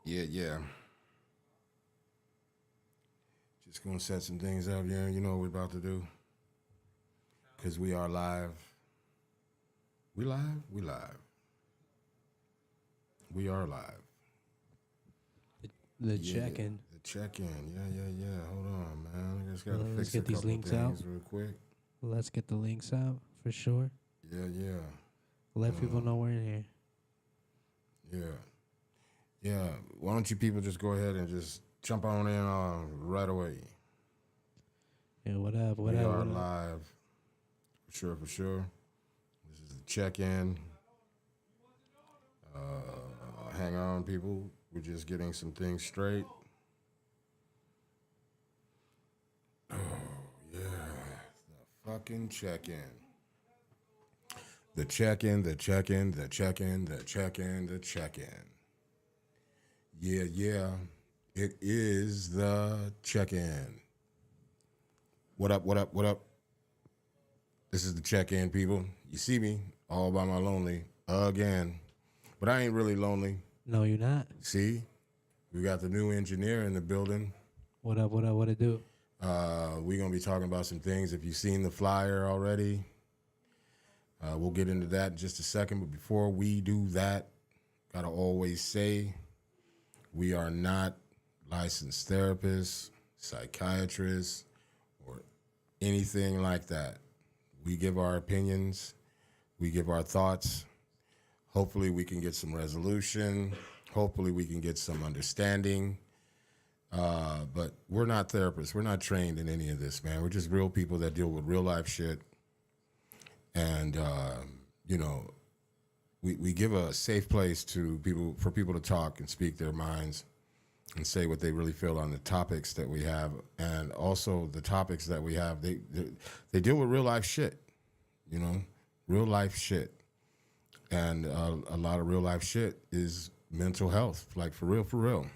Yeah. Just gonna set some things up, yeah. You know what we're about to do? Cause we are live. We live? We live. We are live. The Yeah. check-in. The check-in. Yeah. Hold on, man. I just gotta Let's fix a get these couple links out. things real quick. Let's get the links out for sure. Yeah. Let people know we're in here. Yeah. Yeah. Why don't you people just go ahead and just jump on in right away? Yeah, what up? We are live. For sure. This is the check-in. Hang on, people. We're just getting some things straight. Oh, yeah. The fucking check-in. The check-in. Yeah. It is the check-in. What up? This is the check-in, people. You see me all by my lonely again. But I ain't really lonely. No, you're not. See? We got the new engineer in the building. What up? What it do? We're going to be talking about some things. If you've seen the flyer already, we'll get into that in just a second. But before we do that, got to always say we are not licensed therapists, psychiatrists, or anything like that. We give our opinions. We give our thoughts. Hopefully we can get some resolution. Hopefully we can get some understanding. But we're not therapists. We're not trained in any of this, man. We're just real people that deal with real life shit. And, we give a safe place for people to talk and speak their minds and say what they really feel on the topics that we have. And also the topics that we have, they deal with real life shit, real life shit. And a lot of real life shit is mental health, like for real.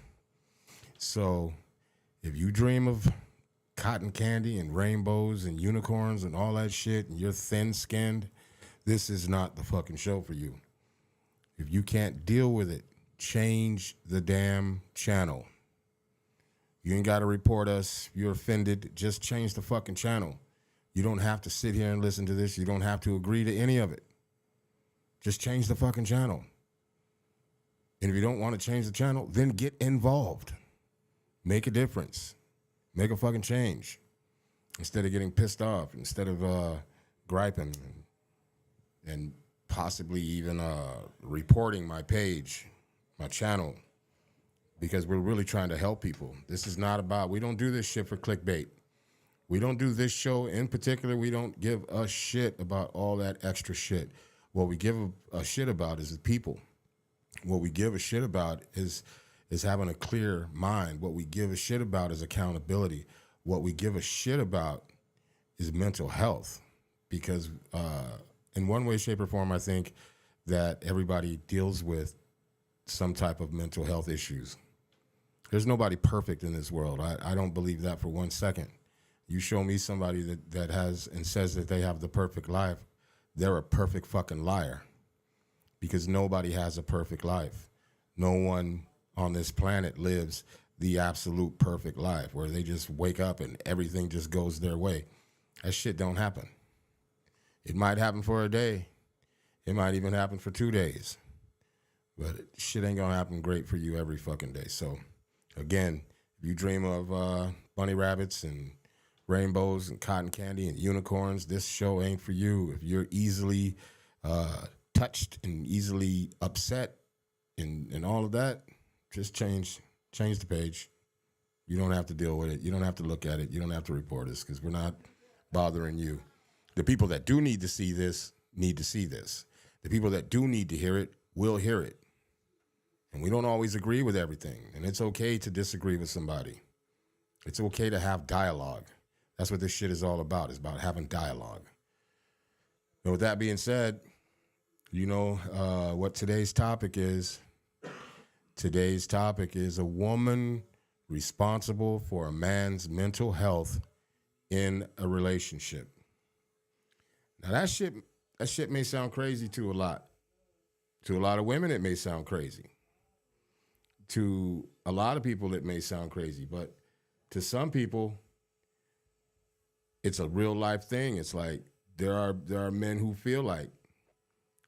So if you dream of cotton candy and rainbows and unicorns and all that shit and you're thin-skinned, this is not the fucking show for you. If you can't deal with it, change the damn channel. You ain't got to report us. If you're offended, just change the fucking channel. You don't have to sit here and listen to this. You don't have to agree to any of it. Just change the fucking channel. And if you don't want to change the channel, then get involved. Make a difference. Make a fucking change. Instead of getting pissed off, instead of griping and possibly even reporting my page, my channel, because we're really trying to help people. This is not about, we don't do this shit for clickbait. We don't do this show in particular. We don't give a shit about all that extra shit. What we give a shit about is the people. What we give a shit about is having a clear mind. What we give a shit about is accountability. What we give a shit about is mental health. Because in one way, shape, or form, I think that everybody deals with some type of mental health issues. There's nobody perfect in this world. I don't believe that for 1 second. You show me somebody that has and says that they have the perfect life, they're a perfect fucking liar, because nobody has a perfect life. No one on this planet lives the absolute perfect life where they just wake up and everything just goes their way. That shit don't happen. It might happen for a day. It might even happen for 2 days. But shit ain't gonna happen great for you every fucking day. So, again, if you dream of bunny rabbits and rainbows and cotton candy and unicorns, this show ain't for you. If you're easily touched and easily upset and all of that, just change the page. You don't have to deal with it. You don't have to look at it. You don't have to report us, because we're not bothering you. The people that do need to see this need to see this. The people that do need to hear it will hear it. And we don't always agree with everything. And it's okay to disagree with somebody. It's okay to have dialogue. That's what this shit is all about. It's about having dialogue. And with that being said, you know what today's topic is. Today's topic is a woman responsible for a man's mental health in a relationship. Now that shit may sound crazy to a lot. To a lot of women, it may sound crazy. to a lot of people, it may sound crazy, but to some people, it's a real life thing. It's like there are men who feel like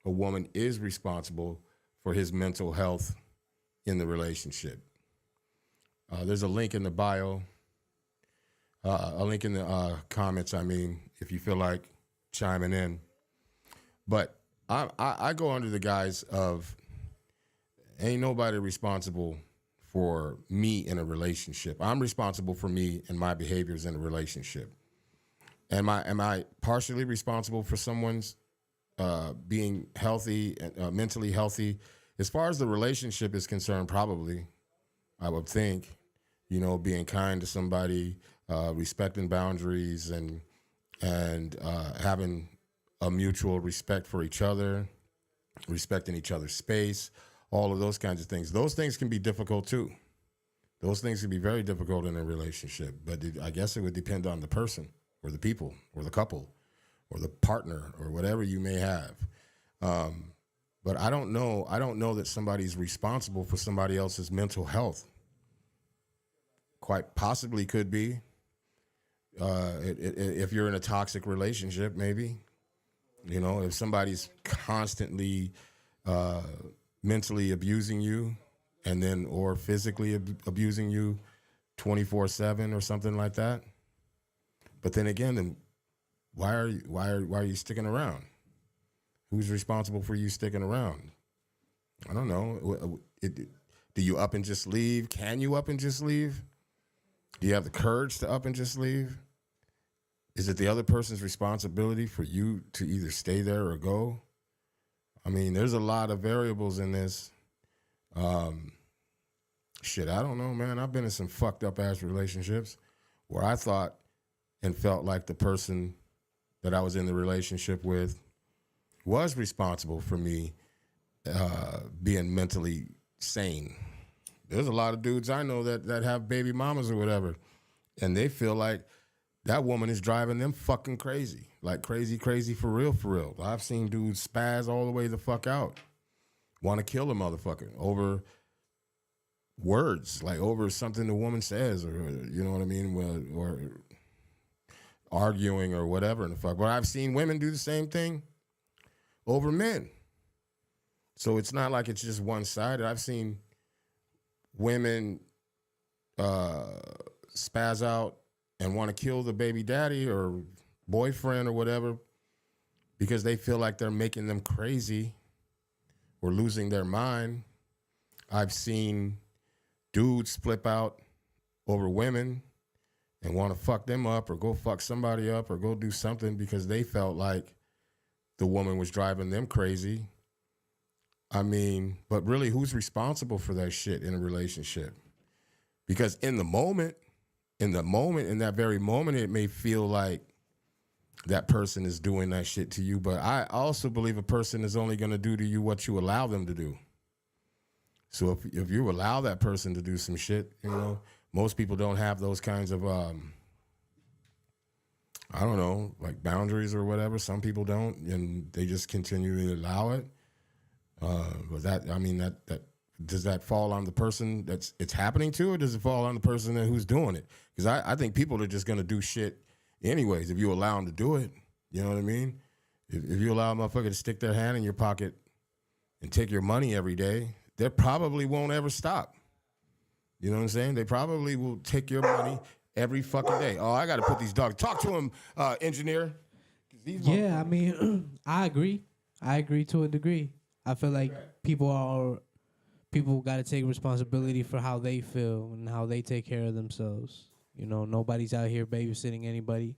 a woman is responsible for his mental health in the relationship. There's a link in the bio, a link in the comments. I mean, if you feel like chiming in, but I go under the guise of ain't nobody responsible for me in a relationship. I'm responsible for me and my behaviors in a relationship. Am I partially responsible for someone's being healthy, mentally healthy? As far as the relationship is concerned, probably, I would think, being kind to somebody, respecting boundaries, and having a mutual respect for each other, respecting each other's space, all of those kinds of things. Those things can be difficult too. Those things can be very difficult in a relationship, but I guess it would depend on the person or the people or the couple or the partner or whatever you may have. But I don't know that somebody's responsible for somebody else's mental health. Quite possibly could be. If you're in a toxic relationship, maybe. If somebody's constantly mentally abusing you or physically abusing you 24/7 or something like that. But then again, why are you sticking around? Who's responsible for you sticking around? I don't know. Do you up and just leave? Can you up and just leave? Do you have the courage to up and just leave? Is it the other person's responsibility for you to either stay there or go? I mean, there's a lot of variables in this. Shit, I don't know, man. I've been in some fucked up ass relationships where I thought and felt like the person that I was in the relationship with was responsible for me being mentally sane. There's a lot of dudes I know that have baby mamas or whatever, and they feel like that woman is driving them fucking crazy. Like crazy for real, for real. I've seen dudes spaz all the way the fuck out. Want to kill a motherfucker over words, like over something the woman says, or you know what I mean, or arguing or whatever in the fuck. But I've seen women do the same thing over men. So it's not like it's just one-sided. I've seen women spaz out and want to kill the baby daddy or boyfriend or whatever because they feel like they're making them crazy or losing their mind. I've seen dudes flip out over women and want to fuck them up or go fuck somebody up or go do something because they felt like the woman was driving them crazy. I mean, but really, who's responsible for that shit in a relationship? Because in that very moment, it may feel like that person is doing that shit to you. But I also believe a person is only going to do to you what you allow them to do. So if you allow that person to do some shit, most people don't have those kinds of, I don't know, like boundaries or whatever. Some people don't, and they just continue to allow it. But that does that fall on the person it's happening to, or does it fall on the person who's doing it? Because I think people are just going to do shit anyways if you allow them to do it. You know what I mean? If you allow a motherfucker to stick their hand in your pocket and take your money every day, they probably won't ever stop. You know what I'm saying? They probably will take your money every fucking day. Oh, I got to put these dogs. Talk to him, engineer. Yeah, I mean, I agree. I agree to a degree. I feel like people got to take responsibility for how they feel and how they take care of themselves. Nobody's out here babysitting anybody.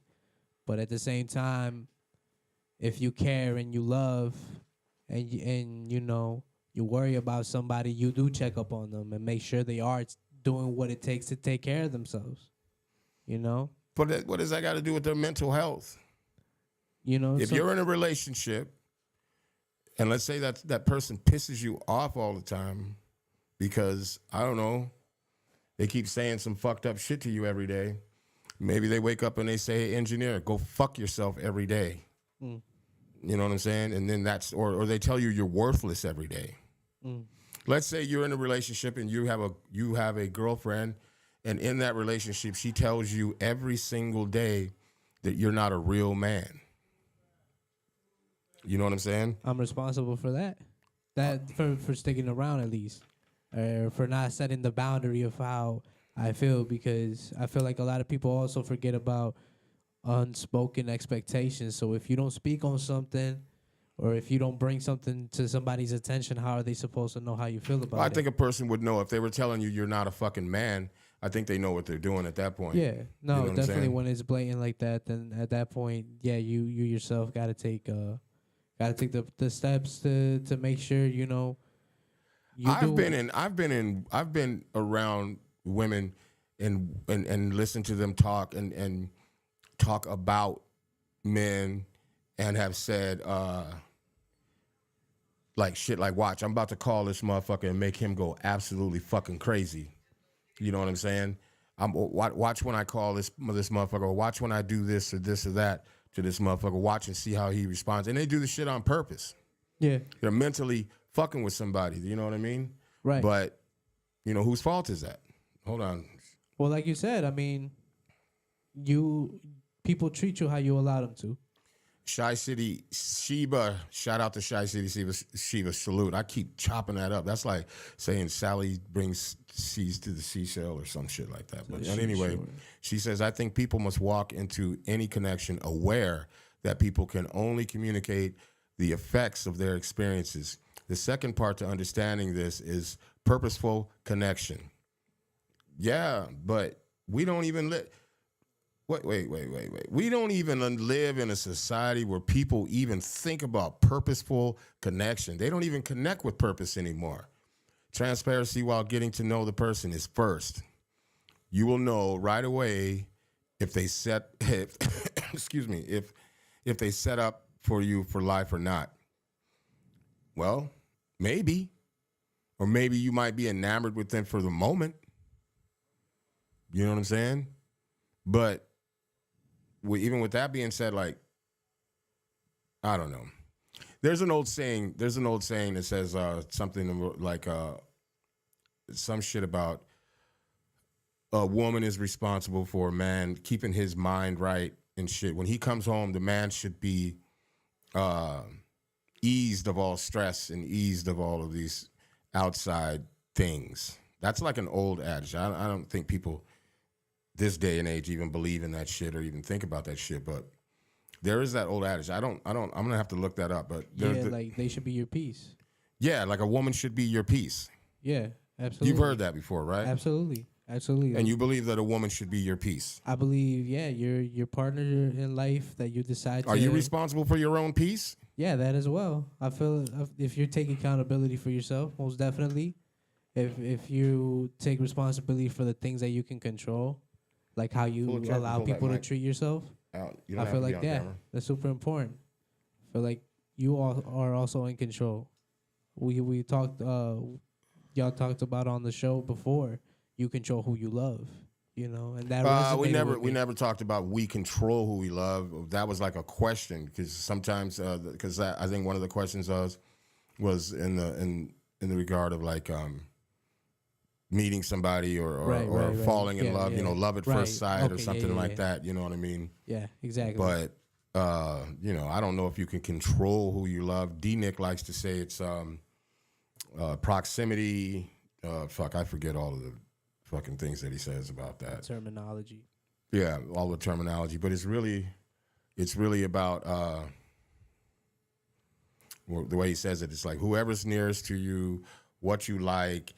But at the same time, if you care and you love and you worry about somebody, you do check up on them and make sure they are doing what it takes to take care of themselves. But what does that got to do with their mental health? If you're in a relationship, and let's say that person pisses you off all the time because, I don't know, they keep saying some fucked up shit to you every day. Maybe they wake up and they say, hey, engineer, go fuck yourself every day. Mm. You know what I'm saying? And then or they tell you you're worthless every day. Mm. let's say you're in a relationship and you have a girlfriend, and in that relationship she tells you every single day that you're not a real man. You know what I'm saying? I'm responsible for that. That for sticking around at least, or for not setting the boundary of how I feel, because I feel like a lot of people also forget about unspoken expectations. So if you don't speak on something, or if you don't bring something to somebody's attention, how are they supposed to know how you feel about Well, I it? think a person would know if they were telling you you're not a fucking man. I think they know what they're doing at that point. Yeah, no, You know what I'm definitely saying? when it's blatant like that, then at that point, yeah, you yourself gotta take the steps to make sure you I've do. been around women and listen to them talk and talk about men and have said like shit like, watch, I'm about to call this motherfucker and make him go absolutely fucking crazy. You know what I'm saying? Watch when I call this motherfucker, or watch when I do this or that to this motherfucker. Watch and see how he responds. And they do the shit on purpose. Yeah, They're mentally fucking with somebody. You know what I mean? right. But, whose fault is that? Hold on. Well, like you said, I mean, people treat you how you allow them to. Shy City Sheba. Shout out to Shy City Sheba. Salute. I keep chopping that up. That's like saying Sally brings seeds to the seashell or some shit like that. But anyway, she says, I think people must walk into any connection aware that people can only communicate the effects of their experiences. The second part to understanding this is purposeful connection. Yeah, but we don't even live. Wait. We don't even live in a society where people even think about purposeful connection. They don't even connect with purpose anymore. Transparency while getting to know the person is first. You will know right away if they if they set up for you for life or not. Well, maybe. Or maybe you might be enamored with them for the moment. You know what I'm saying? But even with that being said, like, I don't know. There's an old saying that says something like some shit about a woman is responsible for a man keeping his mind right and shit. When he comes home, the man should be eased of all stress and eased of all of these outside things. That's like an old adage. I don't think people this day and age even believe in that shit or even think about that shit, but there is that old adage. I'm gonna have to look that up, but like they should be your piece. Yeah, like a woman should be your piece. Yeah, absolutely. You've heard that before, right? Absolutely. And you believe that a woman should be your piece. I believe, yeah, your partner in life that you decide to. Are you responsible for your own peace? Yeah, that as well. I feel if you take accountability for yourself, most definitely. If you take responsibility for the things that you can control, like how you allow people to treat yourself, I feel like that's super important. I feel like you all are also in control. We talked, y'all talked about on the show before. You control who you love, and that we never talked about we control who we love. That was like a question because sometimes because I think one of the questions was in the regard of like meeting somebody or falling in love, love at first sight or something like that. You know what I mean? Yeah, exactly. But I don't know if you can control who you love. D-Nick likes to say it's proximity. I forget all of the fucking things that he says about that. Terminology. Yeah, all the terminology. But it's really about the way he says it. It's like whoever's nearest to you, what you like,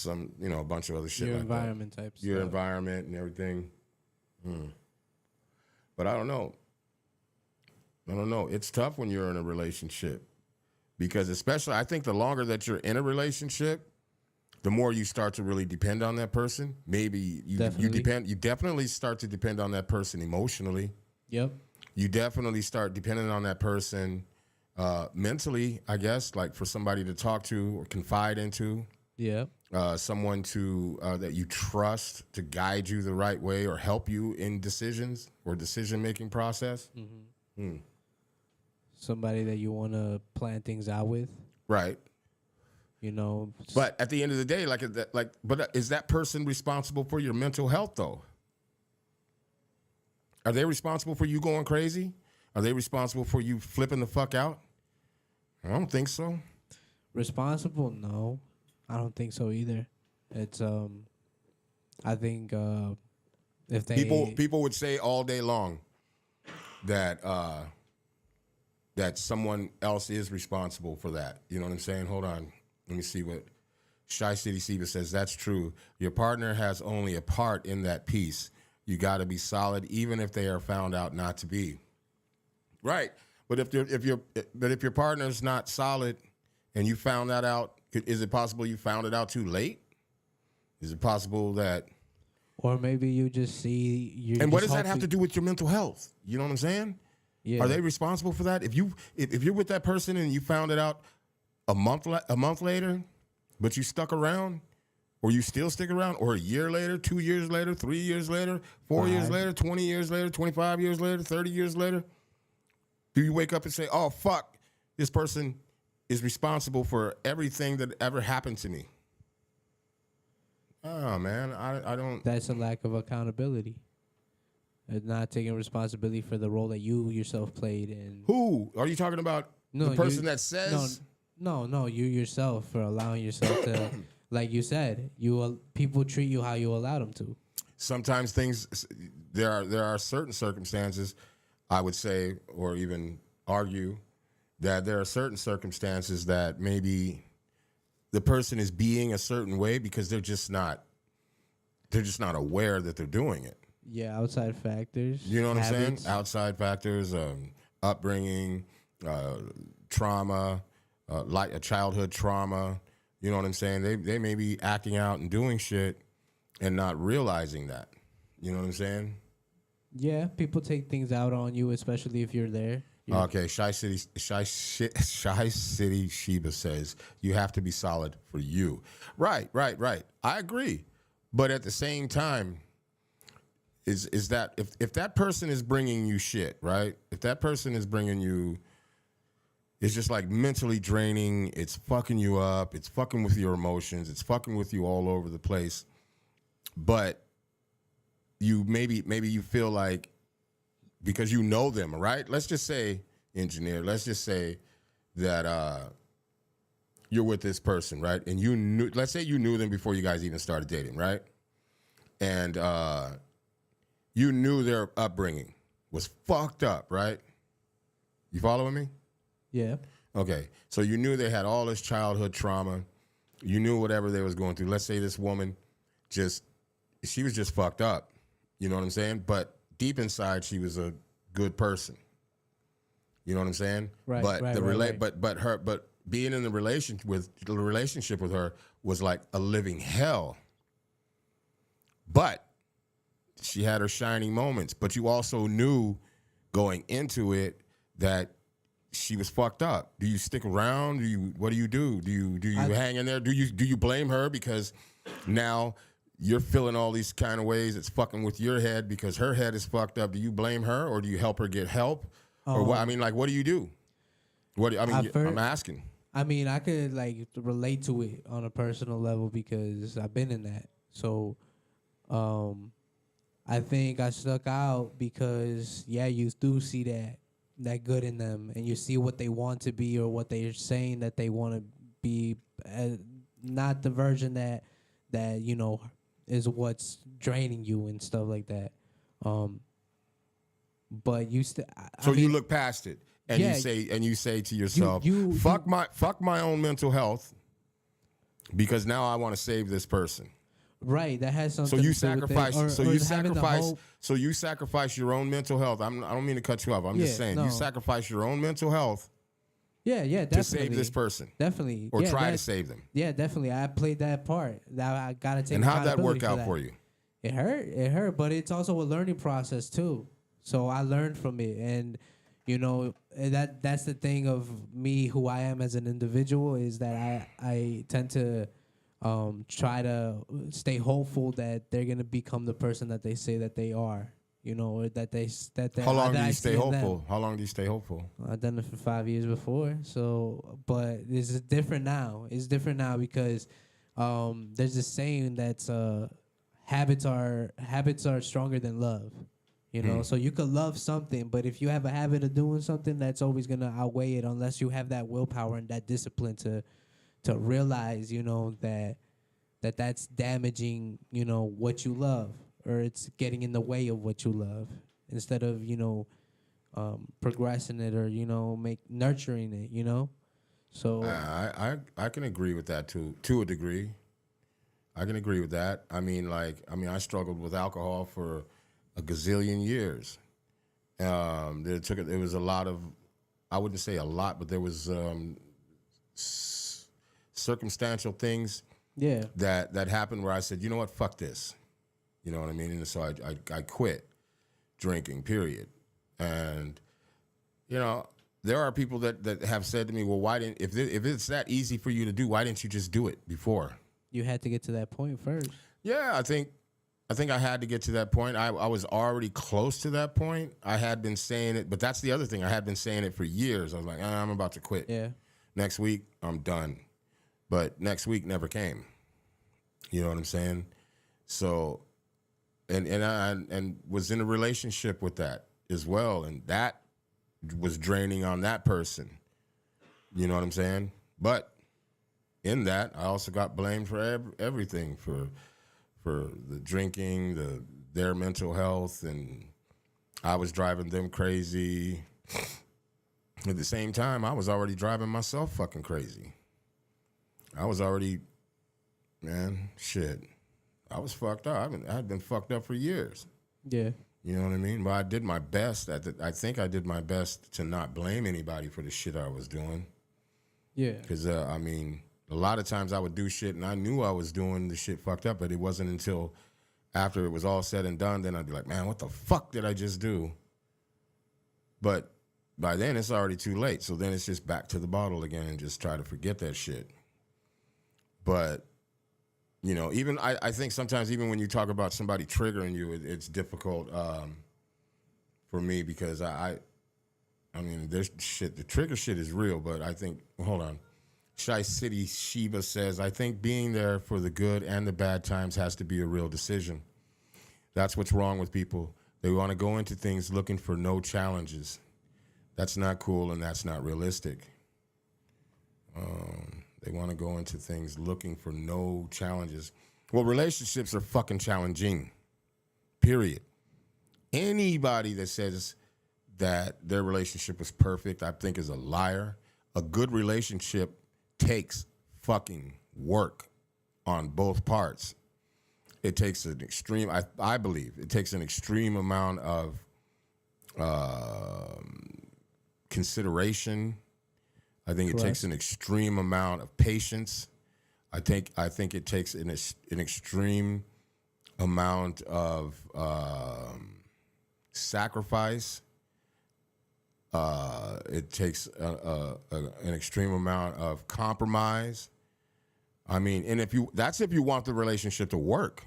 a bunch of other shit your like environment that. types. Your environment and everything. But I don't know. It's tough when you're in a relationship because especially I think the longer that you're in a relationship, the more you start to really depend on that person. Maybe you definitely start to depend on that person emotionally. Yep. You definitely start depending on that person mentally, I guess, like for somebody to talk to or confide into. Yeah. Someone that you trust to guide you the right way or help you in decisions or decision-making process. Somebody that you want to plan things out with. Right. You know, But at the end of the day, but is that person responsible for your mental health though? Are they responsible for you going crazy? Are they responsible for you flipping the fuck out? I don't think so. responsible? No, I don't think so either. It's I think if they People would say all day long that that someone else is responsible for that. You know what I'm saying? Hold on. Let me see what Shy City Siva says. That's true. Your partner has only a part in that piece. You got to be solid, even if they are found out not to be. Right. But if your partner's not solid and you found that out, is it possible you found it out too late? Is it possible that? or maybe you just see you. And what does that have to do with your mental health? You know what I'm saying? Yeah. Are they responsible for that? If you're with that person and you found it out a month later, but you stuck around, or you still stick around, or a year later, 2 years later, 3 years later, 4 years later, 20 years later, 25 years later, 30 years later, do you wake up and say, "Oh fuck, this person is responsible for everything that ever happened to me"? Oh man, I don't. That's a lack of accountability. And not taking responsibility for the role that you yourself played in. Who are you talking about? No, the person you- that says. No, you yourself for allowing yourself to, like you said, people treat you how you allow them to. Sometimes there are certain circumstances, I would say, or even argue, that there are certain circumstances that maybe the person is being a certain way because they're just not aware that they're doing it. Yeah, outside factors. You know what I'm habits. saying? Outside factors, upbringing, trauma, like a childhood trauma. You know what I'm saying? They may be acting out and doing shit and not realizing that. You know what I'm saying? Yeah, people take things out on you, especially if you're there. Okay, Shy City Sheba says you have to be solid for you. Right. I agree, but at the same time, is that if that person is bringing you shit, right? If that person is bringing you, it's just like mentally draining. It's fucking you up. It's fucking with your emotions. It's fucking with you all over the place. But you maybe you feel like, because you know them, right? Let's just say, engineer, let's just say that you're with this person, right? And let's say you knew them before you guys even started dating, right? And you knew their upbringing was fucked up, right? You following me? Yeah. Okay. So you knew they had all this childhood trauma. You knew whatever they was going through. Let's say this woman she was just fucked up. You know what I'm saying? But deep inside, she was a good person. You know what I'm saying? Right. But right. but being in the relationship with her was like a living hell. But she had her shining moments. But you also knew going into it that she was fucked up. Do you stick around? What do you do? Do you hang in there? Do you blame her because now you're feeling all these kind of ways? It's fucking with your head because her head is fucked up. Do you blame her, or do you help her get help? Or what? I mean, like, what do you do? I'm asking. I mean, I could like relate to it on a personal level because I've been in that. So, I think I stuck out because you do see that good in them, and you see what they want to be or what they're saying that they want to be, not the version that is what's draining you and stuff like that. But you still. You look past it and Yeah. you say to yourself, You- fuck my own mental health because now I want to save this person. Right, that has something. So you to do with it. sacrifice. Or having the hope. So you sacrifice your own mental health. I don't mean to cut you off. I'm just saying you sacrifice your own mental health Yeah, definitely. to save this person, Definitely. or try to save them. Yeah, definitely. I played that part. That I gotta take. And how'd that work accountability out for you? It hurt. It hurt, but it's also a learning process too. So I learned from it, and that's the thing of me, who I am as an individual, is that I tend to try to stay hopeful that they're gonna become the person that they say that they are. you know, or that they How long that do I you see stay in them. hopeful? How long do you stay hopeful? I've done it for 5 years before, so but it's different now. It's different now because there's this saying that's habits are stronger than love. You know, so you could love something, but if you have a habit of doing something, that's always gonna outweigh it unless you have that willpower and that discipline to realize, you know, that's damaging, you know, what you love, or it's getting in the way of what you love instead of, you know, progressing it, or, you know, nurturing it, you know. So I can agree with that to a degree. I can agree with that. I mean, I struggled with alcohol for a gazillion years. There was a lot of, I wouldn't say a lot, but there was circumstantial things yeah, that happened where I said, you know what, fuck this. You know what I mean? And so I quit drinking, period. And, you know, there are people that have said to me, well, why didn't, if it's that easy for you to do, why didn't you just do it before? you had to get to that point first. Yeah, I think I had to get to that point. I was already close to that point. I had been saying it, but that's the other thing. I had been saying it for years. I was like, I'm about to quit. Yeah, Next week, I'm done. But next week never came. You know what I'm saying? So, and I was in a relationship with that as well, and that was draining on that person. You know what I'm saying? But in that, I also got blamed for everything, for the drinking, their mental health, and I was driving them crazy. At the same time, I was already driving myself fucking crazy. I was already, man, shit. I was fucked up. I had been fucked up for years. yeah, You know what I mean? But I did my best. I think I did my best to not blame anybody for the shit I was doing. yeah, Because, I mean, a lot of times I would do shit and I knew I was doing the shit fucked up, but it wasn't until after it was all said and done, then I'd be like, man, what the fuck did I just do? But by then it's already too late. So then it's just back to the bottle again and just try to forget that shit. But, you know, even I think sometimes even when you talk about somebody triggering you, it's difficult for me because I mean, there's shit, the trigger shit is real, but I think, hold on. Shy City Shiva says, I think being there for the good and the bad times has to be a real decision. That's what's wrong with people. They want to go into things looking for no challenges. That's not cool and that's not realistic. They want to go into things looking for no challenges. Well, relationships are fucking challenging, period. Anybody that says that their relationship was perfect, I think is a liar. A good relationship takes fucking work on both parts. It takes an extreme, I believe, it takes an extreme amount of consideration. I think it takes an extreme amount of patience. I think it takes an extreme amount of sacrifice. It takes an extreme amount of compromise. I mean, and if you want the relationship to work,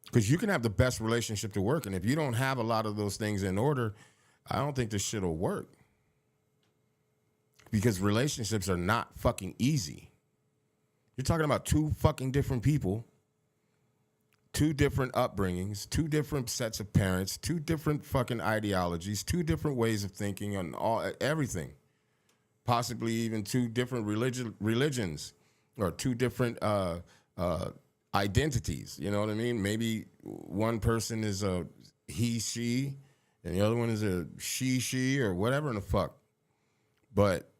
because you can have the best relationship to work, and if you don't have a lot of those things in order, I don't think this shit will work. Because relationships are not fucking easy. You're talking about two fucking different people, two different upbringings, two different sets of parents, two different fucking ideologies, two different ways of thinking on everything. Possibly even two different religions or two different identities. You know what I mean? Maybe one person is a he, she, and the other one is a she, or whatever in the fuck. But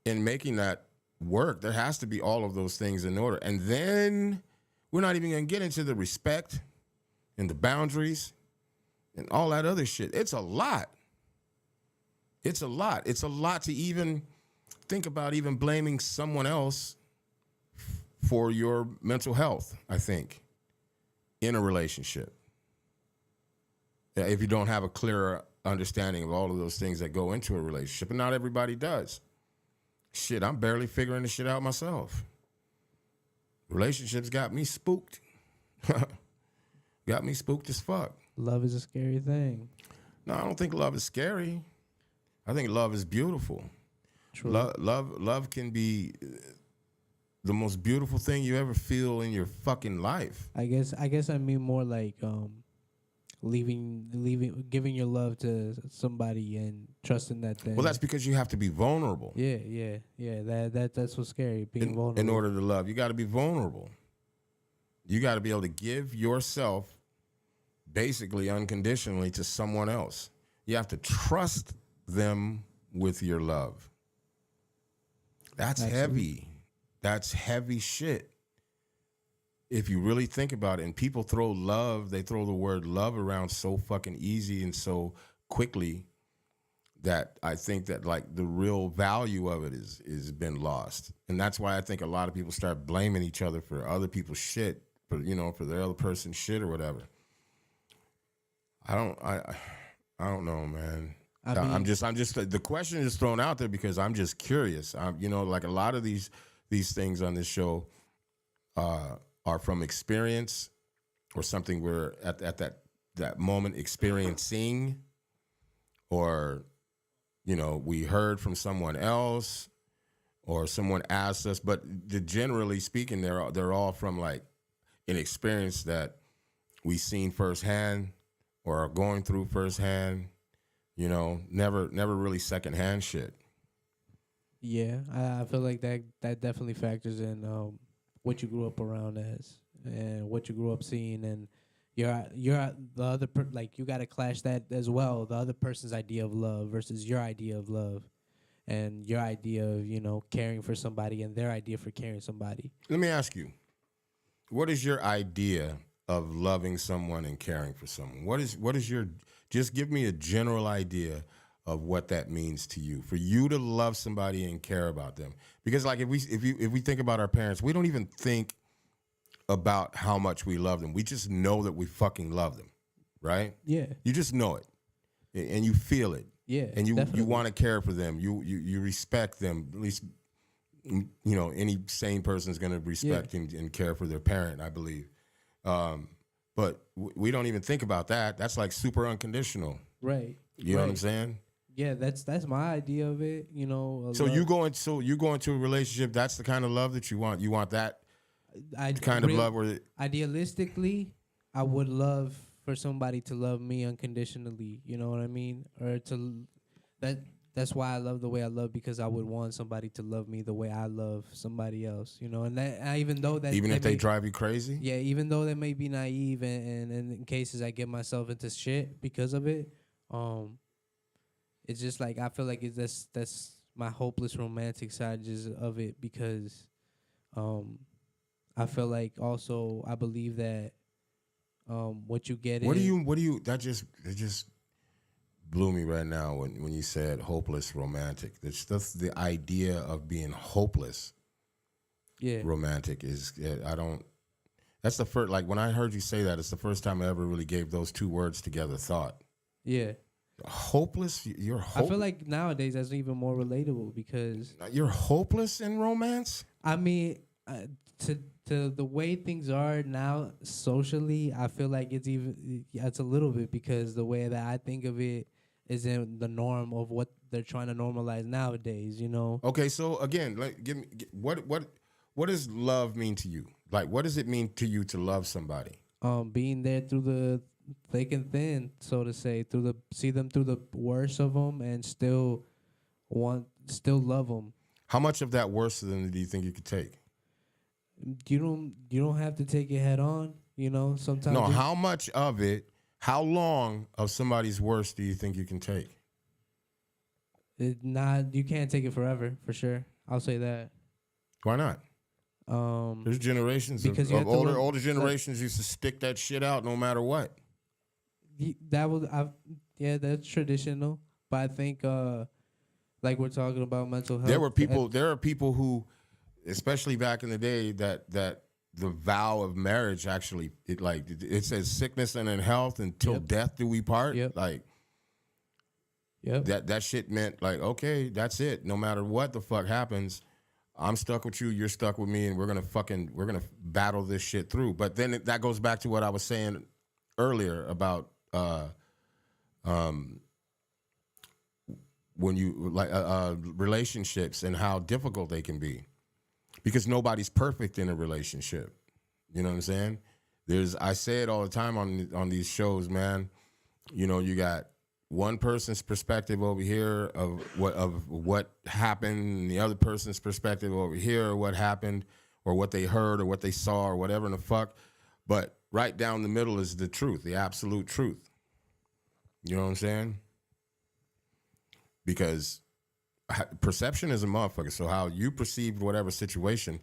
in making that work, there has to be all of those things in order. And then we're not even going to get into the respect and the boundaries and all that other shit. It's a lot. It's a lot. It's a lot to even think about even blaming someone else for your mental health, I think, in a relationship. If you don't have a clearer understanding of all of those things that go into a relationship, and not everybody does. Shit, I'm barely figuring this shit out myself. Relationships got me spooked. Got me spooked as fuck. Love is a scary thing. No, I don't think love is scary. I think love is beautiful. True. Love can be the most beautiful thing you ever feel in your fucking life. I guess I mean more like giving your love to somebody and trusting that thing. Well, that's because you have to be vulnerable. Yeah. That's what's scary. Being vulnerable. In order to love, you got to be vulnerable. You got to be able to give yourself basically unconditionally to someone else. You have to trust them with your love. That's heavy. That's heavy shit. If you really think about it, and people they throw the word love around so fucking easy and so quickly that I think that like the real value of it is been lost. And that's why I think a lot of people start blaming each other for other people's shit, for their other person's shit or whatever. I don't know, man. I'm just the question is thrown out there because I'm just curious. Like a lot of these things on this show are from experience or something we're at that moment experiencing, or we heard from someone else or someone asked us. But generally speaking, they're all from like an experience that we've seen firsthand or are going through firsthand. Never really secondhand shit. Yeah, I feel like that definitely factors in what you grew up around as and what you grew up seeing, and you're the other like you got to clash that as well. The other person's idea of love versus your idea of love, and your idea of caring for somebody and their idea for caring somebody. Let me ask you, what is your idea of loving someone and caring for someone? What is your, just give me a general idea of what that means to you, for you to love somebody and care about them. Because like if we think about our parents, we don't even think about how much we love them. We just know that we fucking love them, right? Yeah. You just know it, and you feel it. Yeah. And you definitely. want to care for them. You respect them. At least any sane person is going to respect and care for their parent, I believe. But we don't even think about that. That's like super unconditional. Right. You know what I'm saying? Yeah, that's my idea of it. So you go into a relationship. That's the kind of love that you want. You want that kind of love where idealistically, I would love for somebody to love me unconditionally. You know what I mean? Or that's why I love the way I love, because I would want somebody to love me the way I love somebody else. And that even though that even if they drive you crazy. Yeah, even though they may be naive and in cases I get myself into shit because of it. It's just like I feel like that's my hopeless romantic side just of it, because I feel like also I believe that what you get what do you that just blew me right now when you said hopeless romantic. That's the idea of being hopeless. Yeah. Romantic is that's the first, like when I heard you say that, it's the first time I ever really gave those two words together thought. Yeah. Hopeless? You're hopeless? I feel like nowadays that's even more relatable, because you're hopeless in romance? I mean, to the way things are now socially, I feel like it's a little bit, because the way that I think of it isn't the norm of what they're trying to normalize nowadays, Okay, so again, like what does love mean to you? Like, what does it mean to you to love somebody? Being there through the thick and thin, so to say, see them through the worst of them and still love them. How much of that worst of them do you think you could take? You don't have to take it head on, sometimes. No, how much of it, how long of somebody's worst do you think you can take? You can't take it forever, for sure. I'll say that. Why not? There's generations because of older generations used to stick that shit out no matter what. That's traditional. But I think, like we're talking about mental health. There are people who, especially back in the day, that the vow of marriage actually it says sickness and in health until death do we part. Yep. Like, yep. That shit meant like, okay, that's it. No matter what the fuck happens, I'm stuck with you, you're stuck with me, and we're gonna battle this shit through. But then that goes back to what I was saying earlier about uh, um, when you like relationships and how difficult they can be, because nobody's perfect in a relationship. You know what I'm saying? I say it all the time on these shows, man. You know, you got one person's perspective over here of what happened, and the other person's perspective over here of what happened, or what they heard, or what they saw, or whatever in the fuck. But right down the middle is the truth, the absolute truth. You know what I'm saying? Because perception is a motherfucker. So how you perceived whatever situation,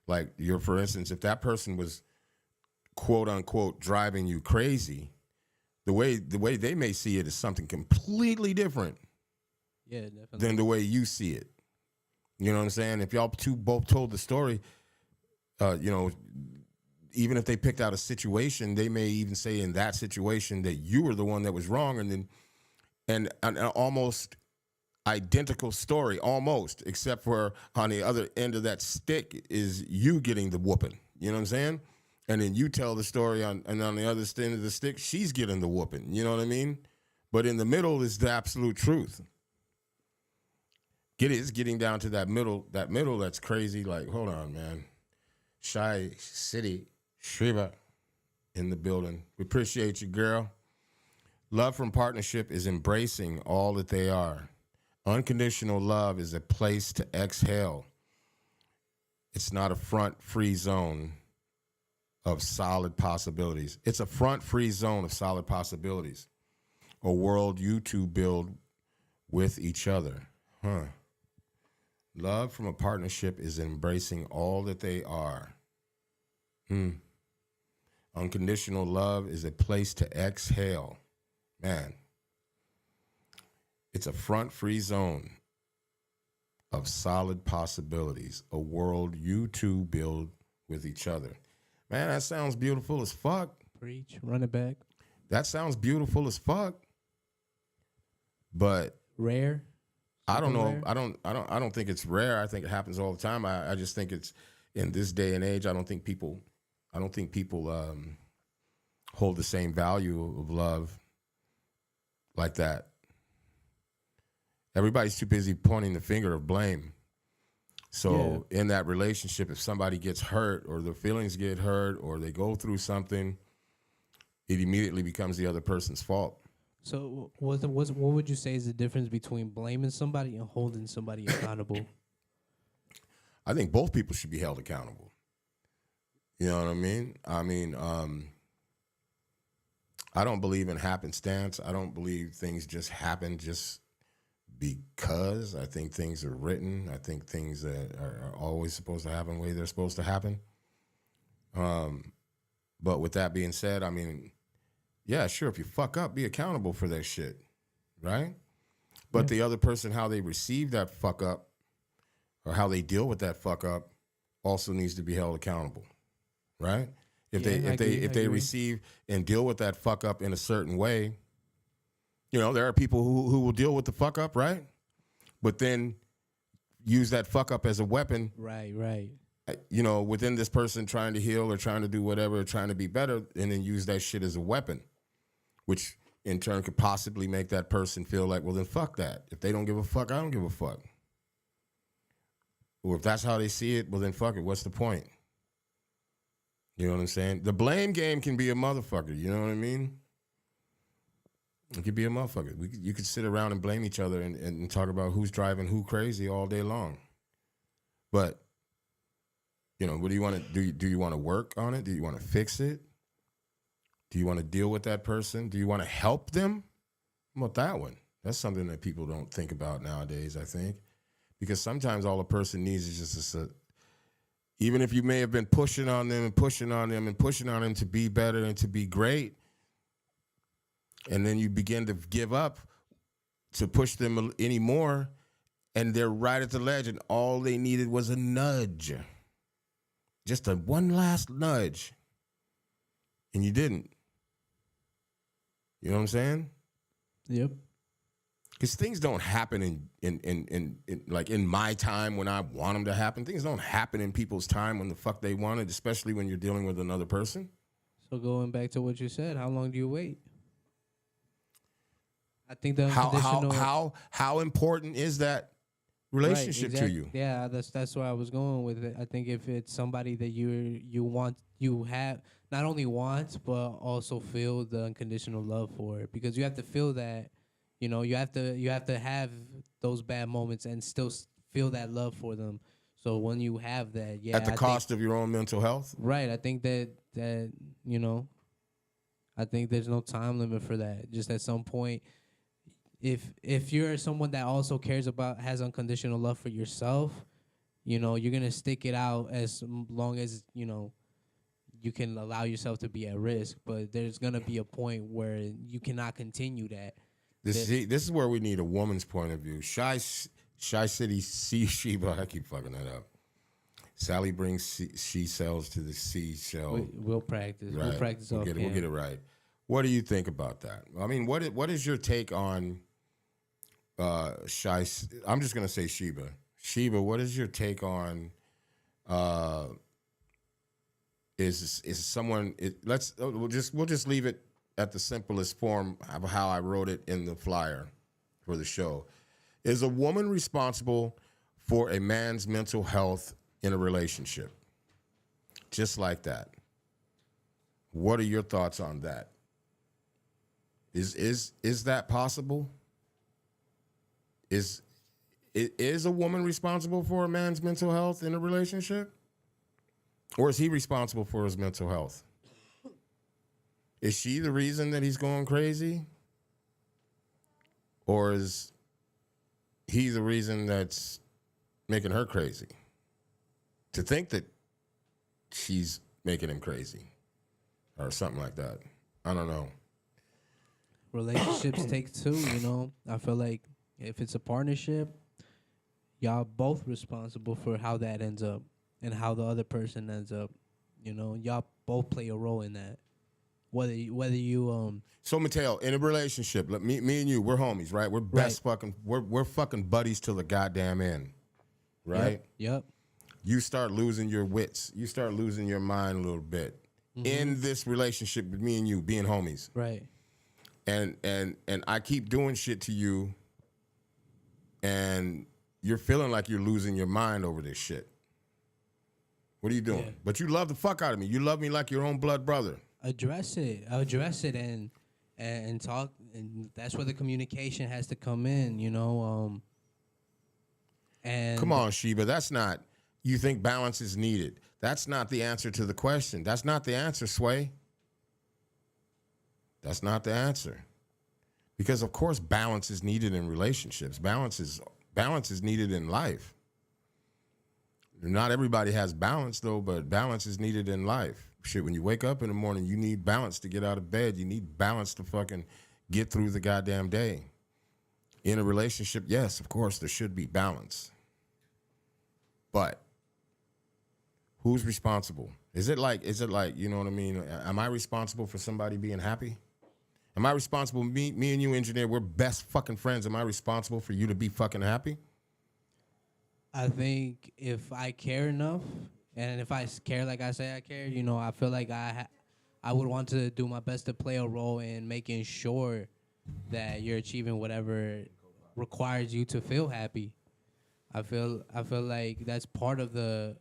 like for instance, if that person was quote unquote driving you crazy, the way they may see it is something completely different. Yeah, definitely. Than the way you see it. You know what I'm saying? If y'all both told the story, you know, even if they picked out a situation, they may even say in that situation that you were the one that was wrong, and then and an almost identical story, almost, except for on the other end of that stick is you getting the whooping. You know what I'm saying? And then you tell the story and on the other end of the stick, she's getting the whooping. You know what I mean? But in the middle is the absolute truth. It's getting down to that middle that's crazy. Like, hold on, man. Shy City, Shiva in the building. We appreciate you, girl. Love from partnership is embracing all that they are. Unconditional love is a place to exhale. It's not a front-free zone of solid possibilities. It's a front-free zone of solid possibilities. A world you two build with each other. Love from a partnership is embracing all that they are. Unconditional love is a place to exhale. Man. It's a front-free zone of solid possibilities. A world you two build with each other. Man, that sounds beautiful as fuck. Preach, run it back. That sounds beautiful as fuck. But rare. I don't know. Rare? I don't think it's rare. I think it happens all the time. I just think it's in this day and age. I don't think people hold the same value of love like that. Everybody's too busy pointing the finger of blame. So in that relationship, if somebody gets hurt or their feelings get hurt or they go through something, it immediately becomes the other person's fault. So what would you say is the difference between blaming somebody and holding somebody accountable? I think both people should be held accountable. You know what I mean? I don't believe in happenstance. I don't believe things just happen just because. I think things are written. I think things that are always supposed to happen the way they're supposed to happen. But with that being said, I mean, yeah, sure, if you fuck up, be accountable for that shit, right? But the other person, how they receive that fuck up or how they deal with that fuck up also needs to be held accountable, right? If they receive and deal with that fuck up in a certain way, you know, there are people who will deal with the fuck up, right? But then use that fuck up as a weapon. Right. You know, within this person trying to heal or trying to do whatever, or trying to be better, and then use that shit as a weapon, which in turn could possibly make that person feel like, well, then fuck that. If they don't give a fuck, I don't give a fuck. Or if that's how they see it, well, then fuck it. What's the point? You know what I'm saying? The blame game can be a motherfucker. You know what I mean? It could be a motherfucker. You could sit around and blame each other and talk about who's driving who crazy all day long. But, you know, what do you want to do? Do you want to work on it? Do you want to fix it? Do you want to deal with that person? Do you want to help them? How about that one? That's something that people don't think about nowadays, I think. Because sometimes all a person needs is just even if you may have been pushing on them and pushing on them and pushing on them to be better and to be great, and then you begin to give up to push them anymore, and they're right at the ledge, and all they needed was a nudge. Just one last nudge. And you didn't. You know what I'm saying? Yep. Because things don't happen in like in my time when I want them to happen. Things don't happen in people's time when the fuck they want it, especially when you're dealing with another person. So going back to what you said, how long do you wait? I think the How unconditional. how important is that relationship to you? Yeah, that's where I was going with it. I think if it's somebody that you have not only want but also feel the unconditional love for it, because you have to feel that, you have to have those bad moments and still feel that love for them. So when you have that, yeah, At the cost of your own mental health? right. I think that you know, I think there's no time limit for that. Just at some point, if you're someone that also has unconditional love for yourself, you're gonna stick it out as long as you can allow yourself to be at risk. But there's gonna be a point where you cannot continue that. This is where we need a woman's point of view. Shy City C Sheba. I keep fucking that up. Sally brings she cells to the seashell. We'll practice. Right. We'll practice We'll off get it right. What do you think about that? I mean, what is your take on Shy? I'm just gonna say Sheba. Sheba, what is your take on? Is someone? We'll just leave it at the simplest form of how I wrote it in the flyer for the show. Is a woman responsible for a man's mental health in a relationship? Just like that. What are your thoughts on that? Is that possible? Is a woman responsible for a man's mental health in a relationship? Or is he responsible for his mental health? Is she the reason that he's going crazy? Or is he the reason that's making her crazy? To think that she's making him crazy or something like that. I don't know. Relationships take two, I feel like if it's a partnership, y'all both responsible for how that ends up and how the other person ends up. Y'all both play a role in that. Whether you So Mateo, in a relationship, me and you, we're homies, right? We're we're fucking buddies till the goddamn end. Right? Yep. You start losing your wits. You start losing your mind a little bit in this relationship with me and you being homies. Right. And I keep doing shit to you, and you're feeling like you're losing your mind over this shit. What are you doing? Yeah. But you love the fuck out of me. You love me like your own blood brother. Address it and talk, and that's where the communication has to come in, and come on, Sheba, that's not. You think balance is needed? That's not the answer to the question. That's not the answer, Sway. That's not the answer. Because of course balance is needed in relationships. Balance is needed in life. Not everybody has balance though, but balance is needed in life. Shit, when you wake up in the morning, you need balance to get out of bed. You need balance to fucking get through the goddamn day. In a relationship, yes, of course there should be balance. But who's responsible? Is it like, you know what I mean? Am I responsible for somebody being happy? Am I responsible? Me and you, engineer, we're best fucking friends. Am I responsible for you to be fucking happy? I think if I care enough, and if I care like I say I care, I feel like I would want to do my best to play a role in making sure that you're achieving whatever requires you to feel happy. I feel like that's part of the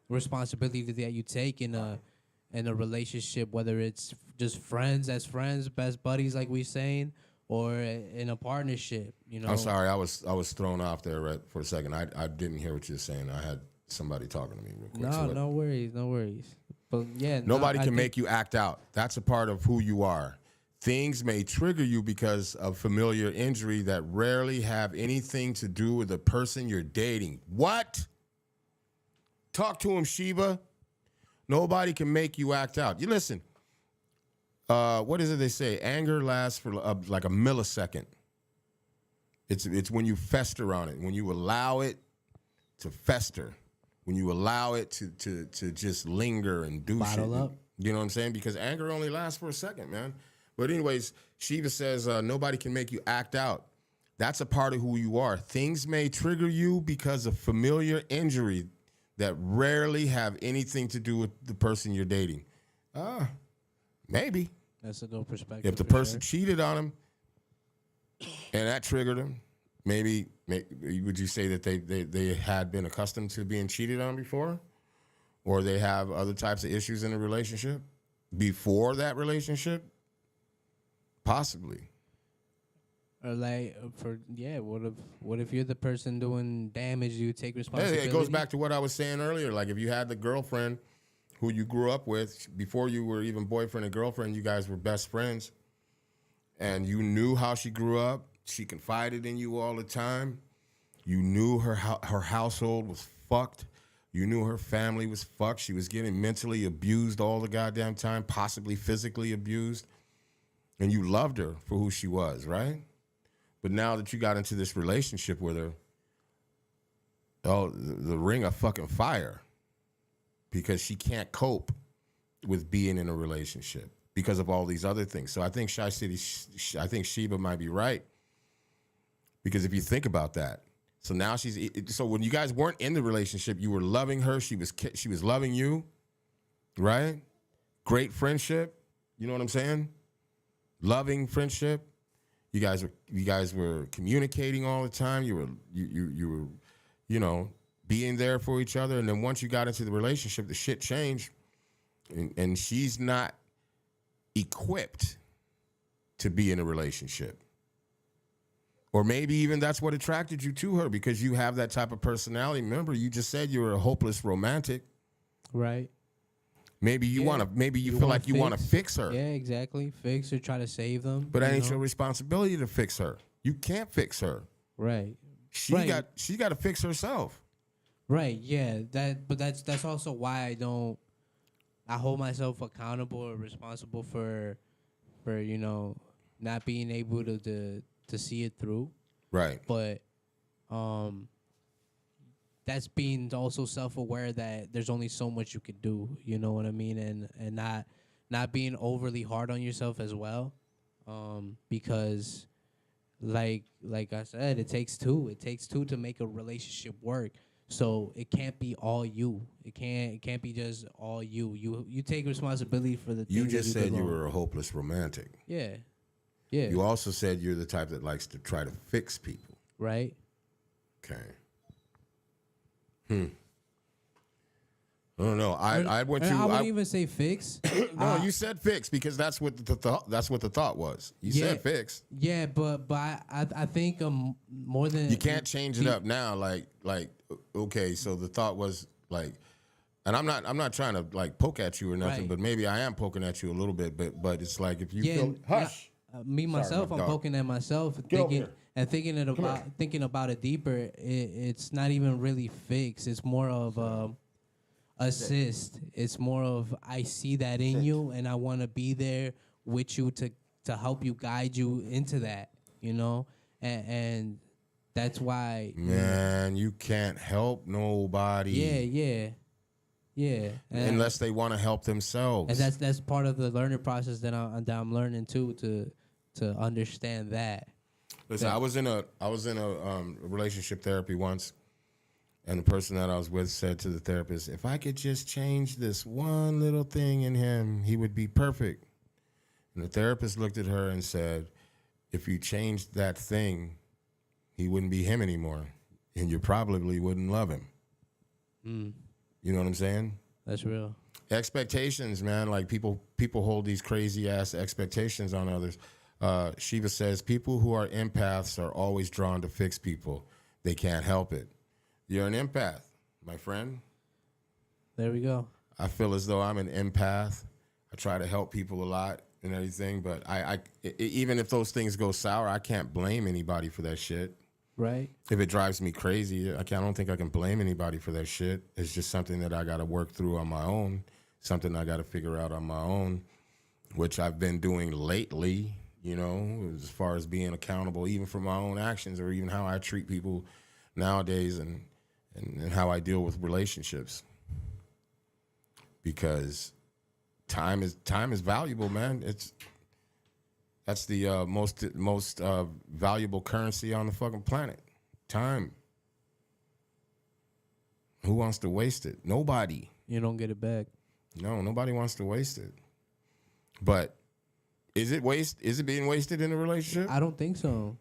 responsibility that you take in a relationship, whether it's just friends, best buddies, like we saying, or in a partnership. I'm sorry, I was thrown off there for a second. I didn't hear what you were saying. I had somebody talking to me real quick. No worries. But yeah, nobody can make you act out. That's a part of who you are. Things may trigger you because of familiar injury that rarely have anything to do with the person you're dating. What? Talk to him, Sheba. Nobody can make you act out. You listen. What is it they say? Anger lasts for like a millisecond. It's when you fester on it, when you allow it to fester, when you allow it to just linger and do Bottle shit. up. You know what I'm saying? Because anger only lasts for a second, man. But anyways, Sheba says nobody can make you act out. That's a part of who you are. Things may trigger you because of familiar injury that rarely have anything to do with the person you're dating. Maybe. That's a good perspective. If the person cheated on him, and that triggered him. Maybe would you say that they had been accustomed to being cheated on before, or they have other types of issues in a relationship before that relationship? Possibly. Or like what if you're the person doing damage? You take responsibility. Hey, it goes back to what I was saying earlier. Like if you had the girlfriend who you grew up with before you were even boyfriend and girlfriend, you guys were best friends, and you knew how she grew up. She confided in you all the time. You knew her household was fucked. You knew her family was fucked. She was getting mentally abused all the goddamn time, possibly physically abused. And you loved her for who she was, right? But now that you got into this relationship with her, the ring of fucking fire, because she can't cope with being in a relationship because of all these other things. So I think I think Sheba might be right. Because if you think about that, so now so when you guys weren't in the relationship, you were loving her. She was loving you, right? Great friendship. You know what I'm saying? Loving friendship. You guys were communicating all the time. You were, being there for each other. And then once you got into the relationship, the shit changed, and she's not equipped to be in a relationship. Or maybe even that's what attracted you to her, because you have that type of personality. Remember, you just said you were a hopeless romantic. Right. Maybe you feel like you want to fix her. Yeah, exactly. Fix or try to save them. But that ain't your responsibility to fix her. You can't fix her. Right. She got to fix herself. Right. Yeah. But that's also why I hold myself accountable or responsible for not being able to see it through. Right. But that's being also self-aware that there's only so much you could do, you know what I mean? And not being overly hard on yourself as well. Because like I said, it takes two. It takes two to make a relationship work. So it can't be all you. It can't be just all you. You take responsibility for the things You just that said you were a hopeless romantic. Yeah. Yeah. You also said you're the type that likes to try to fix people. Right. Okay. I don't know. I went to. I wouldn't even say fix. No, you said fix because that's what the thought. That's what the thought was. You said fix. Yeah, but I think more than you can't change it up now. Like okay, so the thought was like, and I'm not trying to like poke at you or nothing, Right. but maybe I am poking at you a little bit. But it's like if you feel hush. Me myself, my I'm dog. poking at myself, over thinking about it deeper. It's not even really fix. It's more of assist. It's more of I see that in you, and I want to be there with you to help you, guide you into that. And that's why. Man, you can't help nobody. Yeah. Unless they want to help themselves. And that's part of the learning process that I'm learning too, to understand that. Listen, I was in a relationship therapy once, and the person that I was with said to the therapist, "If I could just change this one little thing in him, he would be perfect." And the therapist looked at her and said, "If you changed that thing, he wouldn't be him anymore, and you probably wouldn't love him." You know what I'm saying? That's real. Expectations, man. Like people hold these crazy ass expectations on others. Shiva says people who are empaths are always drawn to fix people. They can't help it. You're an empath, my friend. There we go. I feel as though I'm an empath. I try to help people a lot and everything, but even if those things go sour, I can't blame anybody for that shit. Right. If it drives me crazy, I don't think I can blame anybody for that shit. It's just something that I got to work through on my own, something I got to figure out on my own, which I've been doing lately, as far as being accountable, even for my own actions or even how I treat people nowadays and how I deal with relationships. Because time is valuable, man. That's the most valuable currency on the fucking planet. Time. Who wants to waste it? Nobody. You don't get it back. No, nobody wants to waste it. But is it being wasted in a relationship? I don't think so.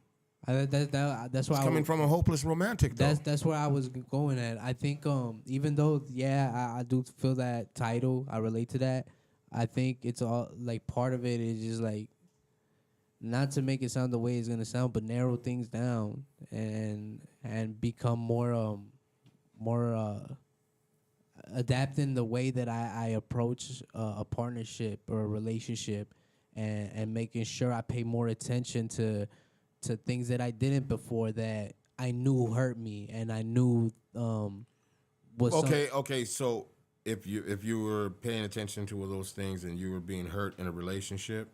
That's why It's coming from a hopeless romantic, though. that's where I was going at. I think even though I do feel that title, I relate to that. I think it's all like part of it is just like not to make it sound the way it's gonna sound, but narrow things down and become more adapting the way that I approach a partnership or a relationship, and making sure I pay more attention to things that I didn't before that I knew hurt me and I knew was Okay. So if you were paying attention to all those things and you were being hurt in a relationship,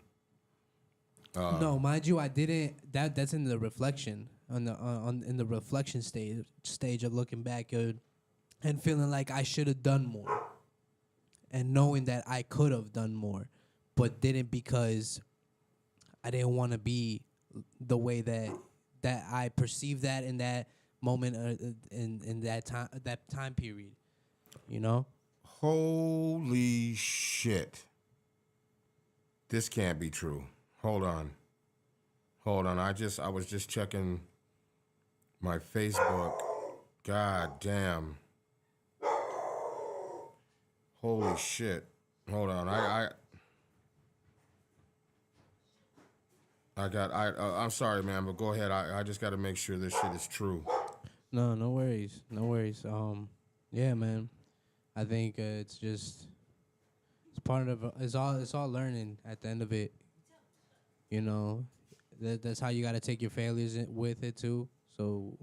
no, mind you, I didn't. That's in the reflection on in the reflection stage of looking back and feeling like I should have done more, and knowing that I could have done more, but didn't because I didn't want to be the way that I perceived that in that moment in that time period, you know. holy shit, this can't be true. Hold on. I was just checking my Facebook. God damn. Holy shit. Hold on. I'm sorry, man, but go ahead. I just got to make sure this shit is true. No worries, no worries. Yeah, man. I think it's just it's part of it's all learning at the end of it. You know, that's how you got to take your failures with it too. So,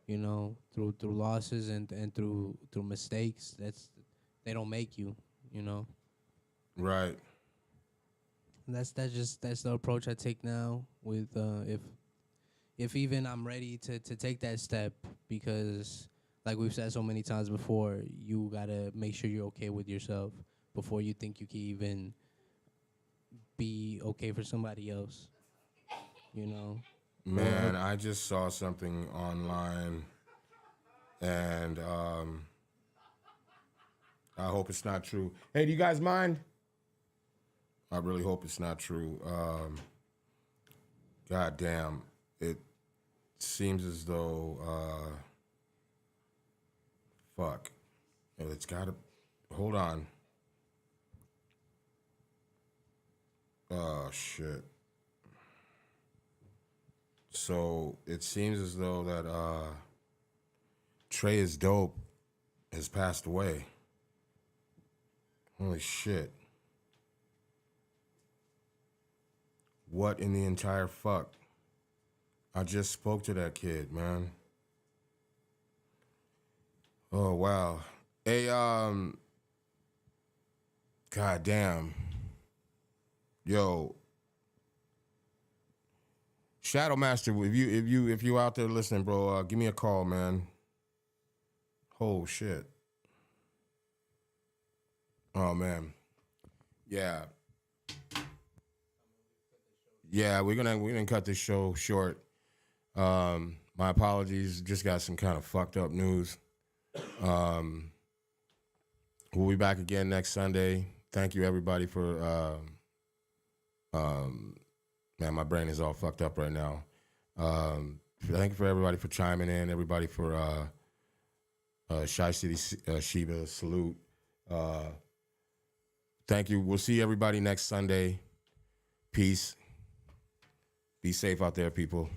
you know, through losses and through mistakes, they don't make you. You know, Right. and that's the approach I take now with if even I'm ready to take that step, because like we've said so many times before, you gotta make sure you're okay with yourself before you think you can even be okay for somebody else. You know. Man, I just saw something online, and I hope it's not true. Hey, do you guys mind? I really hope it's not true. God damn, it seems as though, fuck. It's gotta, hold on. Oh, shit. So it seems as though that Trey is dope has passed away. Holy shit. What in the entire fuck? I just spoke to that kid, man. Oh, wow. Hey, god damn. Yo, Shadow Master, if you out there listening, bro, give me a call, man. Oh shit. Oh man. Yeah. Yeah, we're gonna cut this show short. My apologies. Just got some kind of fucked up news. We'll be back again next Sunday. Thank you everybody for man, my brain is all fucked up right now. Thank you for everybody for chiming in, everybody for Shy City Sheba, salute. Thank you. We'll see everybody next Sunday. Peace. Be safe out there, people.